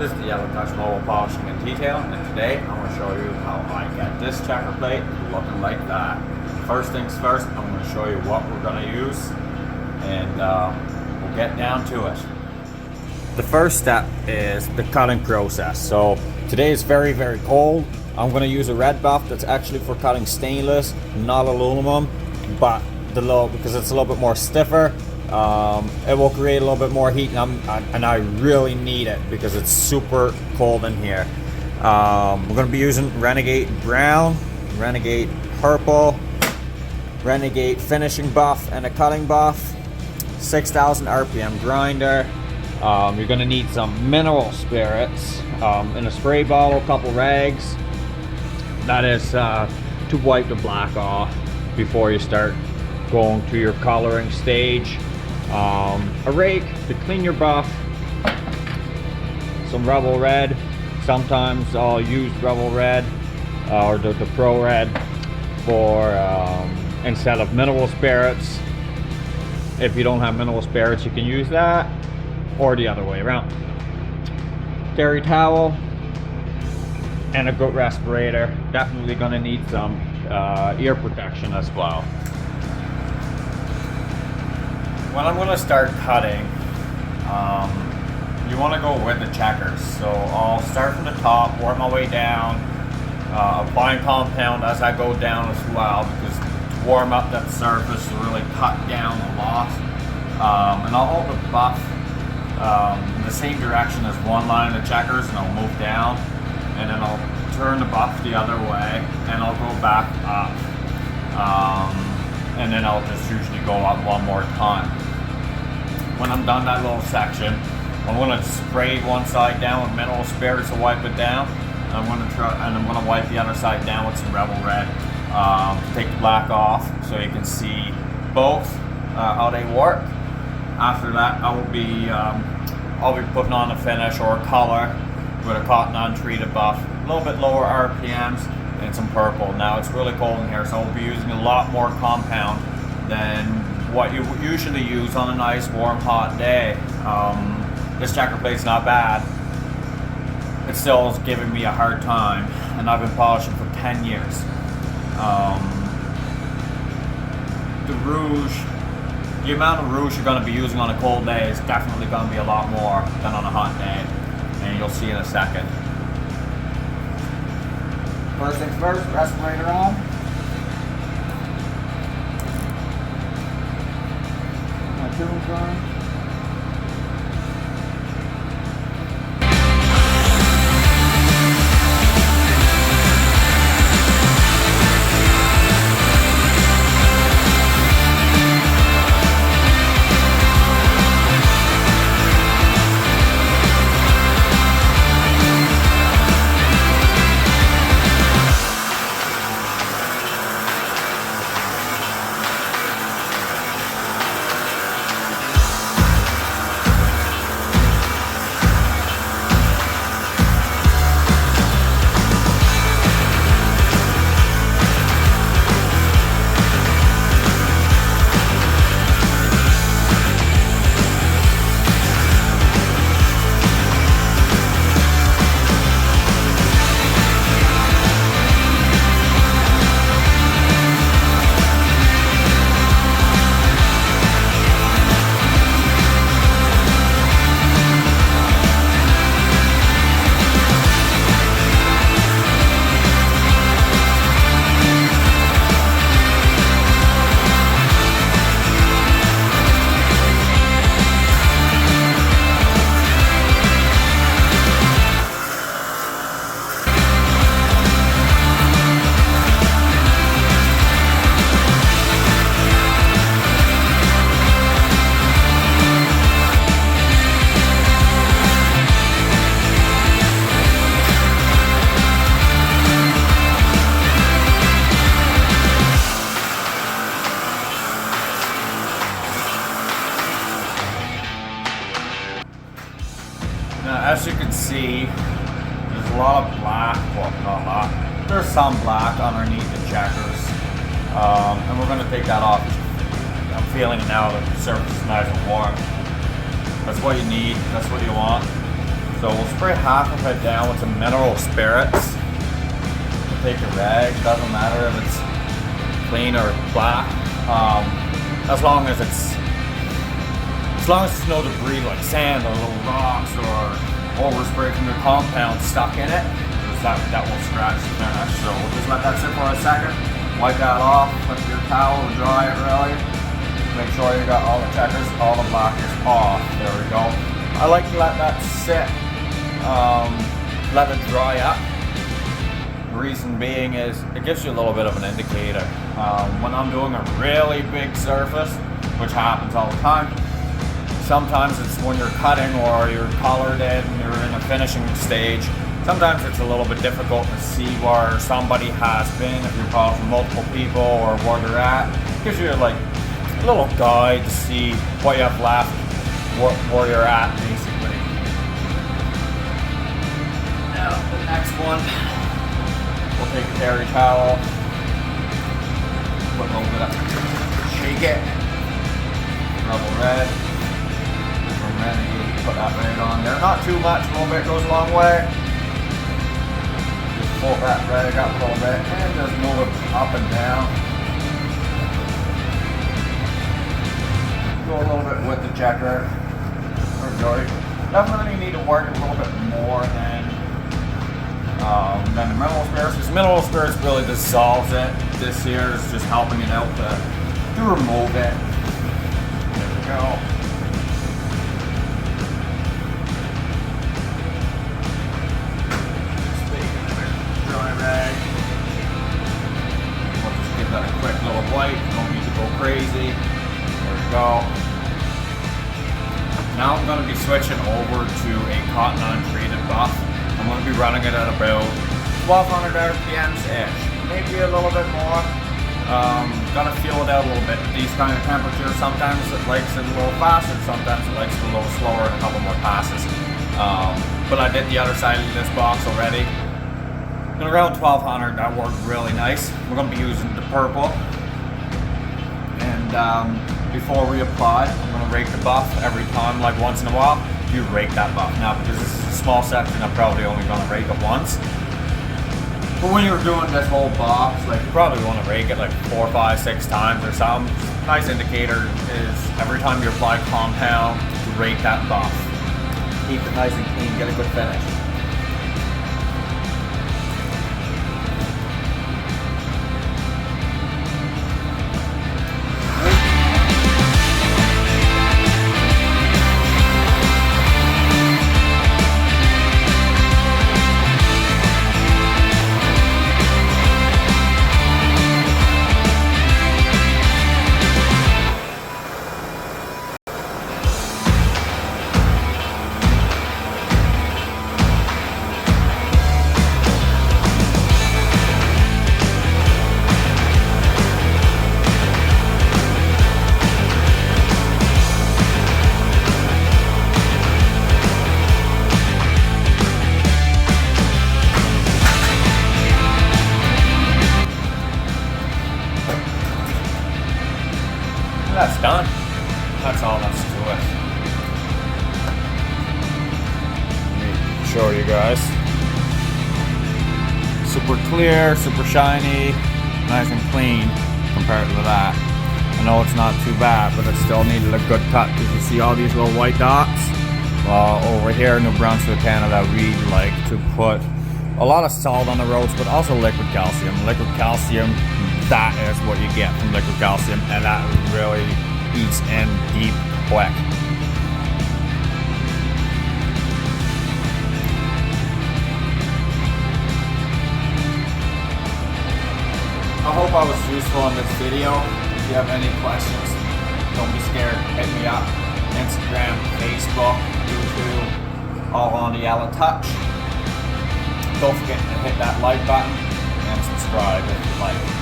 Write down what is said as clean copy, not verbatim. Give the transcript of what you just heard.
This is the Jelle Touch Mobile Polishing and Detail, and today I'm going to show you how I get this checker plate looking like that. First things first, I'm going to show you what we're going to use, and we'll get down to it. The first step is the cutting process. So today is very, very cold. I'm going to use a red buff that's actually for cutting stainless, not aluminum, but because it's a little bit more stiffer. It will create a little bit more heat, and I really need it because it's super cold in here. We're going to be using Renegade Brown, Renegade Purple, Renegade Finishing Buff, and a Cutting Buff. 6,000 RPM grinder. You're going to need some mineral spirits in a spray bottle, a couple rags. That is to wipe the black off before you start going to your coloring stage. A rake to clean your buff, some Rebel Red. Sometimes I'll use Rebel Red or the Pro Red for instead of mineral spirits. If you don't have mineral spirits, you can use that, or the other way around. Terry towel and a good respirator. Definitely gonna need some ear protection as well. When I'm going to start cutting, you want to go with the checkers. So I'll start from the top, work my way down, applying compound as I go down as well, because to warm up that surface to really cut down a lot. And I'll hold the buff in the same direction as one line of the checkers, and I'll move down, and then I'll turn the buff the other way, and I'll go back up. And then I'll just usually go up one more time. When I'm done that little section, I'm going to spray one side down with mineral spirits to wipe it down. I'm going to wipe the other side down with some Rebel Red to take the black off, so you can see both how they work. After that, I'll be putting on a finish or a color with a cotton untreated buff, a little bit lower RPMs, and some purple. Now it's really cold in here, so I'll be using a lot more compound than what you usually use on a nice warm hot day. This checker plate's not bad. It still is giving me a hard time, and I've been polishing for 10 years. The amount of rouge you're going to be using on a cold day is definitely going to be a lot more than on a hot day, and you'll see in a second. First things first, respirator on. My tune's on. Now, as you can see, there's a lot of black, well, not a lot, there's some black underneath the checkers, and we're going to take that off. I'm feeling it now that the surface is nice and warm. That's what you need, that's what you want. So So we'll spray half of it down with some mineral spirits. We'll take a rag, doesn't matter if it's clean or black, as long as it's no debris like sand or little rocks or overspray from your compound stuck in it. That will scratch the finish. So we'll just let that sit for a second. Wipe that off with your towel and dry it really. Make sure you got all the checkers, all the black is off. There we go. I like to let that sit, let it dry up. The reason being is it gives you a little bit of an indicator. When I'm doing a really big surface, which happens all the time, sometimes it's when you're cutting or you're colored in, you're in a finishing stage. Sometimes it's a little bit difficult to see where somebody has been, if you're causing multiple people or where they're at. It gives you like a little guide to see what you have left, where you're at basically. Now the next one, we'll take a terry towel, put a little bit of, shake it, rubble red, and then you put that red on there. Not too much, a little bit goes a long way. Pull that rag up a little bit and just move it up and down. Go a little bit with the checker. Definitely need to work a little bit more than the mineral spirits, because mineral spirits really dissolves it. This here is just helping it out to remove it. There we go. Rag. We'll just give that a quick little wipe. Don't need to go crazy. There we go. Now I'm going to be switching over to a cotton untreated buff. I'm going to be running it at about 1200 RPMs-ish. Maybe a little bit more. Gotta feel it out a little bit at these kind of temperatures. Sometimes it likes it a little faster, sometimes it likes it a little slower and a couple more passes. But I did the other side of this box already. And around 1200, that worked really nice. We're going to be using the purple. And before we apply, I'm going to rake the buff every time, like once in a while. You rake that buff. Now, because this is a small section, I'm probably only going to rake it once. But when you're doing this whole box, like you probably want to rake it like 4, 5, 6 times or something. Nice indicator is every time you apply compound, to rake that buff. Keep it nice and clean, get a good finish. That's done. That's all that's to it. Let me show you guys. Super clear, super shiny, nice and clean compared to that. I know it's not too bad, but it still needed a good cut because you see all these little white dots. Well, over here in New Brunswick, Canada, we like to put a lot of salt on the roads, but also liquid calcium. Liquid calcium, that is what you get from liquid calcium, and that really eats in deep quick. I hope I was useful in this video. If you have any questions, don't be scared. Hit me up. Instagram, Facebook, YouTube, all on the Jelle Touch. Don't forget to hit that like button and subscribe if you like.